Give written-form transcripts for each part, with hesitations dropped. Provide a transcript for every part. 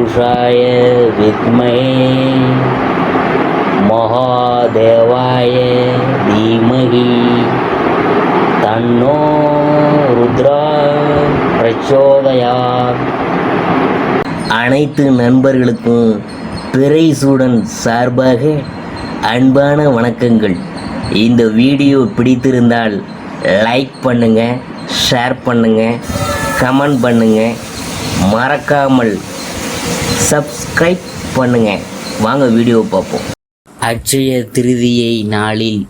पुरुषाय विद्महे महादेवाय धीमहि तन्नो रुद्रा प्रचोदयात्. அனைத்து நண்பர்களுக்கும் பிறைசூடன் சார்பாக அன்பான வணக்கங்கள். இந்த வீடியோ பிடித்திருந்தால் லைக் பண்ணுங்கள், ஷேர் பண்ணுங்கள், கமெண்ட் பண்ணுங்கள், மறக்காமல் சப்ஸ்கிரைப் பண்ணுங்கள். வாங்க வீடியோ பார்ப்போம். அட்சய திருதியை நாளில்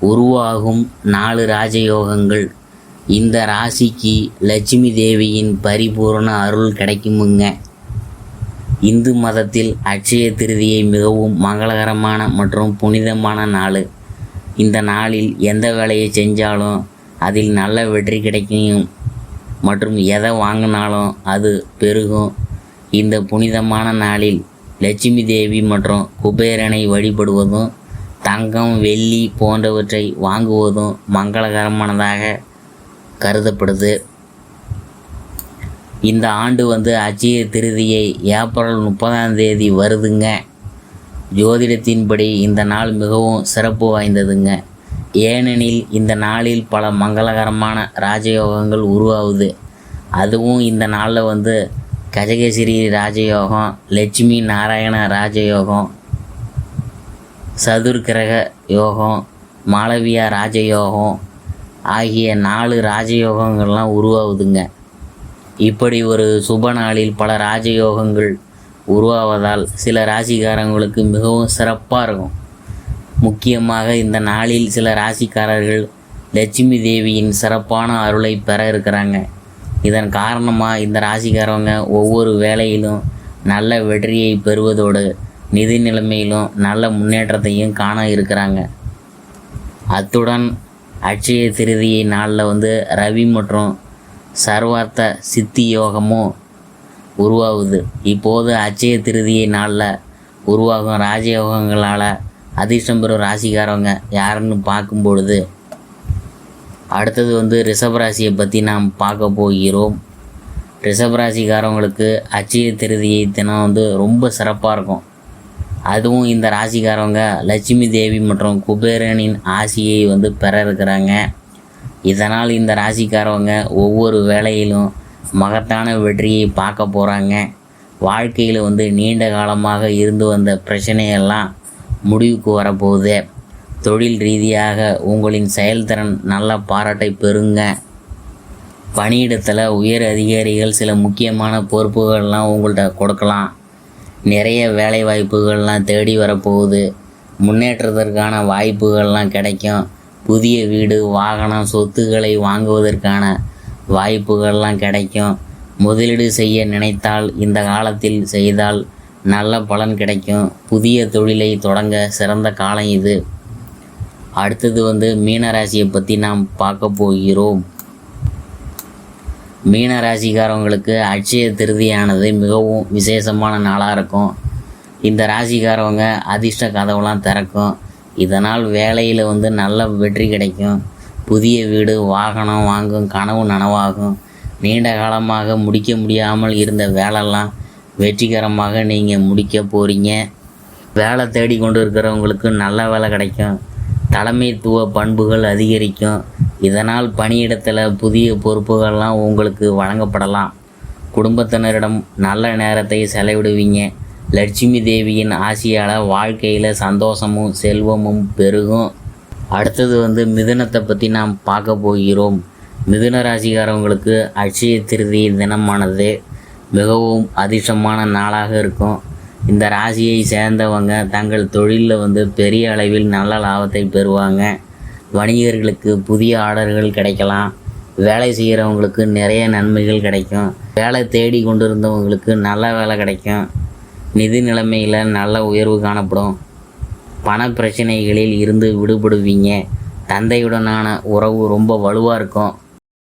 உருவாகும் 4 ராஜயோகங்கள். இந்த ராசிக்கு லட்சுமி தேவியின் பரிபூர்ண அருள் கிடைக்குமுங்க. இந்து மதத்தில் அட்சய திருதியை மிகவும் மங்களகரமான மற்றும் புனிதமான நாள். இந்த நாளில் எந்த வேலையை செஞ்சாலும் அதில் நல்ல வெற்றி கிடைக்கும் மற்றும் எதை வாங்கினாலும் அது பெருகும். இந்த புனிதமான நாளில் லட்சுமி தேவி மற்றும் குபேரனை வழிபடுவதும் தங்கம் வெள்ளி போன்றவற்றை வாங்குவதும் மங்களகரமானதாக கருதப்படுது. இந்த ஆண்டு அட்சய திருதியை ஏப்ரல் 30 வருதுங்க. ஜோதிடத்தின்படி இந்த நாள் மிகவும் சிறப்பு வாய்ந்ததுங்க. ஏனெனில் இந்த நாளில் பல மங்களகரமான ராஜயோகங்கள் உருவாகுது. அதுவும் இந்த நாளில் கஜகேசரி ராஜயோகம், லட்சுமி நாராயண ராஜயோகம், சதுர்கிரக யோகம், மாளவியா ராஜயோகம் ஆகிய 4 ராஜயோகங்கள்லாம் உருவாகுதுங்க. இப்படி ஒரு சுப நாளில் பல ராஜயோகங்கள் உருவாவதால் சில ராசிக்காரங்களுக்கு மிகவும் சிறப்பாக இருக்கும். முக்கியமாக இந்த நாளில் சில ராசிக்காரர்கள் லட்சுமி தேவியின் சிறப்பான அருளை பெற இருக்கிறாங்க. இதன் காரணமாக இந்த ராசிக்காரவங்க ஒவ்வொரு வேலையிலும் நல்ல வெற்றியை பெறுவதோடு நிதி நிலைமையிலும் நல்ல முன்னேற்றத்தையும் காண இருக்கிறாங்க. அத்துடன் அட்சய திருதியை நாளில் ரவி மற்றும் சர்வார்த்த சித்தி யோகமும் உருவாகுது. இப்போது அட்சய திருதியை நாளில் உருவாகும் ராஜயோகங்களால் அதிர்ஷ்டம் பெறும் ராசிக்காரவங்க யாருன்னு பார்க்கும்பொழுது, அடுத்தது ரிஷபராசியை பற்றி நாம் பார்க்க போகிறோம். ரிஷபராசிக்காரவங்களுக்கு அட்சய திருதியை தினம் ரொம்ப சிறப்பாக இருக்கும். அதுவும் இந்த ராசிக்காரவங்க லட்சுமி தேவி மற்றும் குபேரனின் ஆசியை பெற இருக்கிறாங்க. இதனால் இந்த ராசிக்காரவங்க ஒவ்வொரு வேலையிலும் மகத்தான வெற்றியை பார்க்க போகிறாங்க. வாழ்க்கையில் நீண்ட காலமாக இருந்து வந்த பிரச்சனையெல்லாம் முடிவுக்கு வரப்போகுது. தொழில் ரீதியாக உங்களின் செயல்திறன் நல்ல பாராட்டை பெறுங்க. பணியிடத்தில் உயர் அதிகாரிகள் சில முக்கியமான பொறுப்புகள்லாம் உங்கள்கிட்ட கொடுக்கலாம். நிறைய வேலை வாய்ப்புகள்லாம் தேடி வரப்போகுது. முன்னேற்றத்திற்கான வாய்ப்புகள்லாம் கிடைக்கும். புதிய வீடு, வாகனம், சொத்துக்களை வாங்குவதற்கான வாய்ப்புகள்லாம் கிடைக்கும். முதலீடு செய்ய நினைத்தால் இந்த காலத்தில் செய்தால் நல்ல பலன் கிடைக்கும். புதிய தொழிலை தொடங்க சிறந்த காலம் இது. அடுத்தது மீனராசியை பற்றி நாம் பார்க்க போகிறோம். மீனராசிக்காரவங்களுக்கு அட்சய திருதியானது மிகவும் விசேஷமான நாளாக இருக்கும். இந்த ராசிக்காரவங்க அதிர்ஷ்ட கதவுலாம் திறக்கும். இதனால் வேலையில் நல்ல வெற்றி கிடைக்கும். புதிய வீடு, வாகனம் வாங்கும் கனவு நனவாகும். நீண்ட காலமாக முடிக்க முடியாமல் இருந்த வேலைலாம் வெற்றிகரமாக நீங்கள் முடிக்க போகிறீங்க. வேலை தேடி கொண்டு இருக்கிறவங்களுக்கு நல்ல வேலை கிடைக்கும். தலைமைத்துவ பண்புகள் அதிகரிக்கும். இதனால் பணியிடத்தில் புதிய பொறுப்புகள்லாம் உங்களுக்கு வழங்கப்படலாம். குடும்பத்தினரிடம் நல்ல நேரத்தை செலவிடுவீங்க. லட்சுமி தேவியின் ஆசியால் வாழ்க்கையில் சந்தோஷமும் செல்வமும் பெருகும். அடுத்தது மிதுனத்தை பற்றி நாம் பார்க்க போகிறோம். மிதுன ராசிக்காரவங்களுக்கு அட்சய திருதி தினமானது மிகவும் அதிர்ஷ்டமான நாளாக இருக்கும். இந்த ராசியை சேர்ந்தவங்க தங்கள் தொழிலில் பெரிய அளவில் நல்ல லாபத்தை பெறுவாங்க. வணிகர்களுக்கு புதிய ஆர்டர்கள் கிடைக்கலாம். வேலை செய்கிறவங்களுக்கு நிறைய நன்மைகள் கிடைக்கும். வேலை தேடி கொண்டிருந்தவங்களுக்கு நல்ல வேலை கிடைக்கும். நிதி நிலைமையில் நல்ல உயர்வு காணப்படும். பண பிரச்சனைகளில் இருந்து விடுபடுவீங்க. தந்தையுடனான உறவு ரொம்ப வலுவாக இருக்கும்.